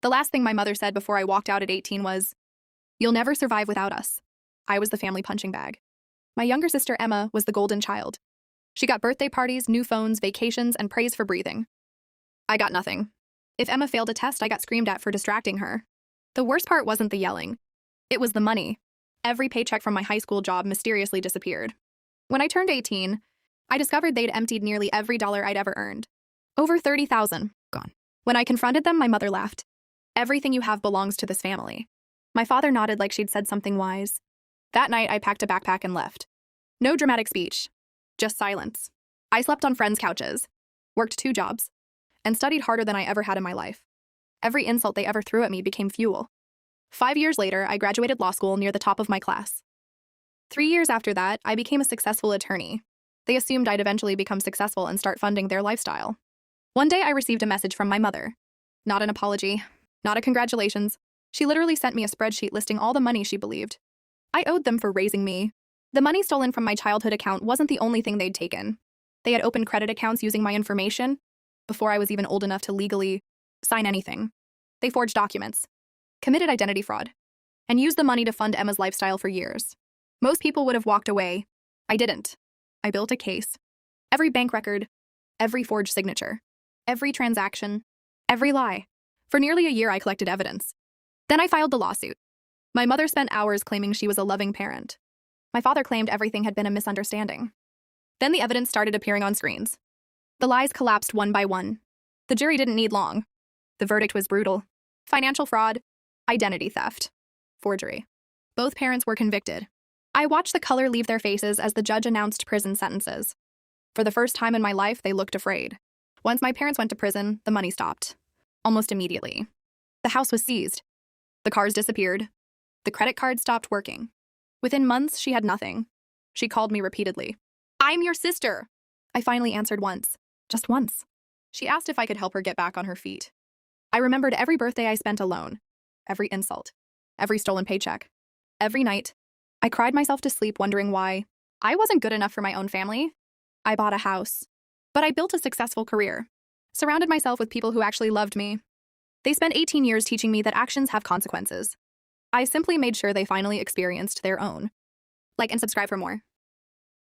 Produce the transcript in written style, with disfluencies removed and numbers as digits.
The last thing my mother said before I walked out at 18 was, "You'll never survive without us." I was the family punching bag. My younger sister Emma was the golden child. She got birthday parties, new phones, vacations, and praise for breathing. I got nothing. If Emma failed a test, I got screamed at for distracting her. The worst part wasn't the yelling. It was the money. Every paycheck from my high school job mysteriously disappeared. When I turned 18, I discovered they'd emptied nearly every dollar I'd ever earned. Over $30,000 gone. When I confronted them, my mother laughed. "Everything you have belongs to this family." My father nodded like she'd said something wise. That night, I packed a backpack and left. No dramatic speech, just silence. I slept on friends' couches, worked 2 jobs, and studied harder than I ever had in my life. Every insult they ever threw at me became fuel. 5 years later, I graduated law school near the top of my class. 3 years after that, I became a successful attorney. They assumed I'd eventually become successful and start funding their lifestyle. One day, I received a message from my mother. Not an apology, not a congratulations. She literally sent me a spreadsheet listing all the money she believed I owed them for raising me. The money stolen from my childhood account wasn't the only thing they'd taken. They had opened credit accounts using my information before I was even old enough to legally sign anything. They forged documents, committed identity fraud, and used the money to fund Emma's lifestyle for years. Most people would have walked away. I didn't. I built a case. Every bank record, every forged signature, every transaction, every lie. For nearly a year, I collected evidence. Then I filed the lawsuit. My mother spent hours claiming she was a loving parent. My father claimed everything had been a misunderstanding. Then the evidence started appearing on screens. The lies collapsed one by one. The jury didn't need long. The verdict was brutal. Financial fraud, identity theft, forgery. Both parents were convicted. I watched the color leave their faces as the judge announced prison sentences. For the first time in my life, they looked afraid. Once my parents went to prison, the money stopped. Almost immediately. The house was seized. The cars disappeared. The credit card stopped working. Within months, she had nothing. She called me repeatedly. "I'm your sister." I finally answered once. Just once. She asked if I could help her get back on her feet. I remembered every birthday I spent alone. Every insult. Every stolen paycheck. Every night. I cried myself to sleep wondering why. I wasn't good enough for my own family. I bought a house. But I built a successful career. Surrounded myself with people who actually loved me. They spent 18 years teaching me that actions have consequences. I simply made sure they finally experienced their own. Like and subscribe for more.